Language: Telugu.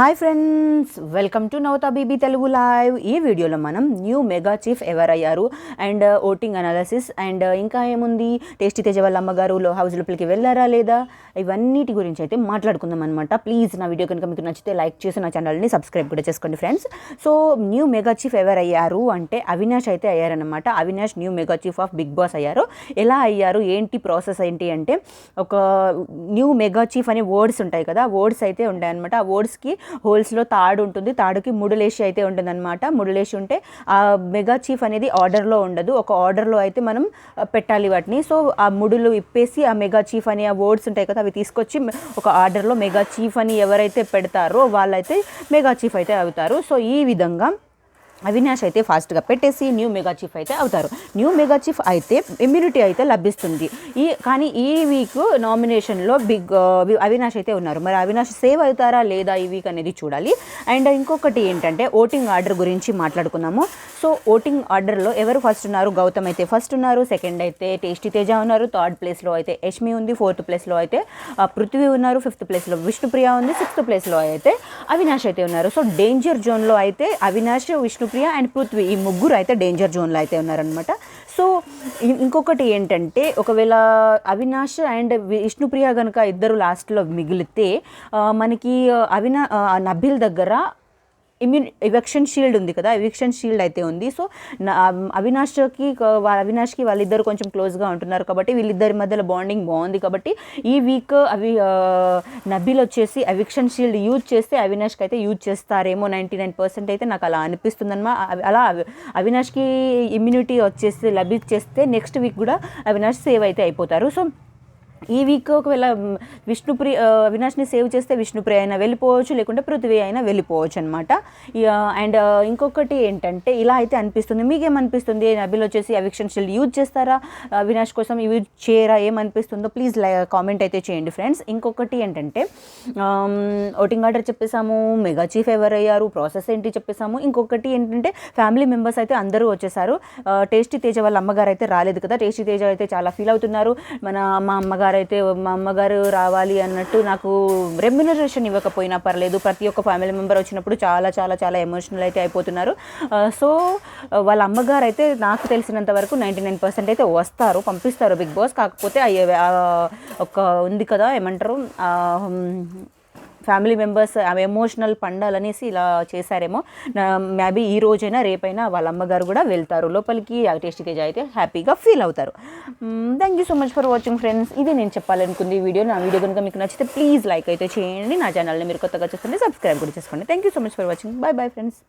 Hi friends, welcome to Navata BB Telugu live. ఈ వీడియోలో మనం న్యూ మెగా చీఫ్ ఎవరయ్యారు అండ్ ఓటింగ్ అనాలిసిస్ అండ్ ఇంకా ఏముంది, టేస్టీ తేజ వాళ్ళ అమ్మగారు హౌస్ లోపలికి వెళ్ళారా లేదా, ఇవన్నిటి గురించి అయితే మాట్లాడుకుందాం అనమాట. ప్లీజ్ నా వీడియో కనుక మీకు నచ్చితే లైక్ చేసి నా ఛానల్ని సబ్స్క్రైబ్ కూడా చేసుకోండి friends. So new mega chief ఎవరయ్యారు అంటే అవినాష్ అయితే అయ్యారనమాట. Avinash new mega chief of Bigg Boss అయ్యారు. ఎలా అయ్యారు, ఏంటి ప్రాసెస్ ఏంటి అంటే, ఒక న్యూ మెగా చీఫ్ అనే వర్డ్స్ ఉంటాయి కదా, వర్డ్స్ అయితే ఉంటాయి అనమాట. ఆ వర్డ్స్కి హోల్స్లో తాడు ఉంటుంది, తాడుకి ముడులేసి అయితే ఉంటుంది అనమాట. ముడులేసి ఉంటే ఆ మెగా చీఫ్ అనేది ఆర్డర్లో ఉండదు, ఒక ఆర్డర్లో అయితే మనం పెట్టాలి వాటిని. సో ఆ ముడులు ఇప్పేసి ఆ మెగా చీఫ్ అని ఆ వర్డ్స్ ఉంటాయి కదా, అవి తీసుకొచ్చి ఒక ఆర్డర్లో మెగా చీఫ్ అని ఎవరైతే పెడతారో వాళ్ళైతే మెగా చీఫ్ అయితే అవుతారు. సో ఈ విధంగా అవినాష్ అయితే ఫాస్ట్గా పెట్టేసి న్యూ మెగా చీఫ్ అయితే అవుతారు. న్యూ మెగా చీఫ్ అయితే ఇమ్యూనిటీ అయితే లభిస్తుంది. కానీ ఈ వీక్ నామినేషన్లో అవినాష్ అయితే ఉన్నారు. మరి అవినాష్ సేవ్ అవుతారా లేదా ఈ వీక్ అనేది చూడాలి. అండ్ ఇంకొకటి ఏంటంటే ఓటింగ్ ఆర్డర్ గురించి మాట్లాడుకున్నాము. సో ఓటింగ్ ఆర్డర్లో ఎవరు ఫస్ట్ ఉన్నారు? గౌతమ్ అయితే ఫస్ట్ ఉన్నారు, సెకండ్ అయితే టేస్టీ తేజ ఉన్నారు, థర్డ్ ప్లేస్లో అయితే యష్మి ఉంది, ఫోర్త్ ప్లేస్లో అయితే పృథ్వీ ఉన్నారు, ఫిఫ్త్ ప్లేస్లో విష్ణుప్రియ ఉంది, సిక్స్త్ ప్లేస్లో అయితే అవినాష్ అయితే ఉన్నారు. సో డేంజర్ జోన్లో అయితే అవినాష్, విష్ణుప్రియ అండ్ పృథ్వీ, ఈ ముగ్గురు అయితే డేంజర్ జోన్లో అయితే ఉన్నారనమాట. సో ఇంకొకటి ఏంటంటే, ఒకవేళ అవినాష్ అండ్ విష్ణుప్రియ కనుక ఇద్దరు లాస్ట్లో మిగిలితే మనకి నబిల్ దగ్గర ఎవిక్షన్ షీల్డ్ ఉంది కదా, ఎవిక్షన్ షీల్డ్ అయితే ఉంది. సో అవినాష్కి వాళ్ళిద్దరు కొంచెం క్లోజ్గా ఉంటున్నారు కాబట్టి వీళ్ళిద్దరి మధ్యలో బాండింగ్ బాగుంది కాబట్టి ఈ వీక్ నబీల్ వచ్చేసి ఎవిక్షన్ షీల్డ్ యూజ్ చేస్తే అవినాష్కి అయితే యూజ్ చేస్తారేమో. 99% అయితే నాకు అలా అనిపిస్తుందన్నమా. అలా అవినాష్కి ఇమ్యూనిటీ వచ్చేసి లభించేస్తే నెక్స్ట్ వీక్ కూడా అవినాష్ సేవ్ అయితే అయిపోతారు. సో ఈ వీక్ ఒకవేళ అవినాష్ని సేవ్ చేస్తే విష్ణుప్రియ అయినా వెళ్ళిపోవచ్చు, లేకుంటే పృథ్వీ అయినా వెళ్ళిపోవచ్చు అనమాట. అండ్ ఇంకొకటి ఏంటంటే, ఇలా అయితే అనిపిస్తుంది. మీకేమనిపిస్తుంది? నబిల్ వచ్చేసి ఎవిక్షన్ షీల్డ్ యూజ్ చేస్తారా, అవినాష్ కోసం యూజ్ చేయరా, ఏమనిపిస్తుందో ప్లీజ్ కామెంట్ అయితే చేయండి ఫ్రెండ్స్. ఇంకొకటి ఏంటంటే, ఓటింగ్ ఆర్డర్ చెప్పేసాము, మెగా చీఫ్ ఎవరయ్యారు, ప్రాసెస్ ఏంటి చెప్పేసాము. ఇంకొకటి ఏంటంటే, ఫ్యామిలీ మెంబర్స్ అయితే అందరూ వచ్చేసారు. టేస్టీ తేజ వాళ్ళ అమ్మగారు అయితే రాలేదు కదా. టేస్టీ తేజ అయితే చాలా ఫీల్ అవుతున్నారు. మా అమ్మగారు రావాలి అన్నట్టు, నాకు రెమ్యునరేషన్ ఇవ్వకపోయినా పర్లేదు, ప్రతి ఒక్క ఫ్యామిలీ మెంబర్ వచ్చినప్పుడు చాలా చాలా చాలా ఎమోషనల్ అయితే అయిపోతున్నారు. సో వాళ్ళ అమ్మగారు అయితే నాకు తెలిసినంత వరకు 99% అయితే వస్తారు, పంపిస్తారు బిగ్ బాస్. కాకపోతే ఒక ఉంది కదా, ఏమంటారు, ఫ్యామిలీ మెంబర్స్ ఎమోషనల్ పండాలనేసి ఇలా చేశారేమో. మేబీ ఈ రోజైనా రేపైనా వాళ్ళ అమ్మగారు కూడా వెళ్తారు లోపలికి. టేస్టీ తేజ అయితే హ్యాపీగా ఫీల్ అవుతారు. Thank you so much for watching friends. ఇది నేను చెప్పాలనుకుంది ఈ వీడియో. నా వీడియో కనుక మీకు నచ్చితే ప్లీజ్ లైక్ అయితే చేయండి. నా ఛానల్ని మీరు కొత్తగా చూస్తుంటే సబ్స్క్రైబ్ కూడా చేసుకోండి. Thank you so much for watching. Bye bye friends.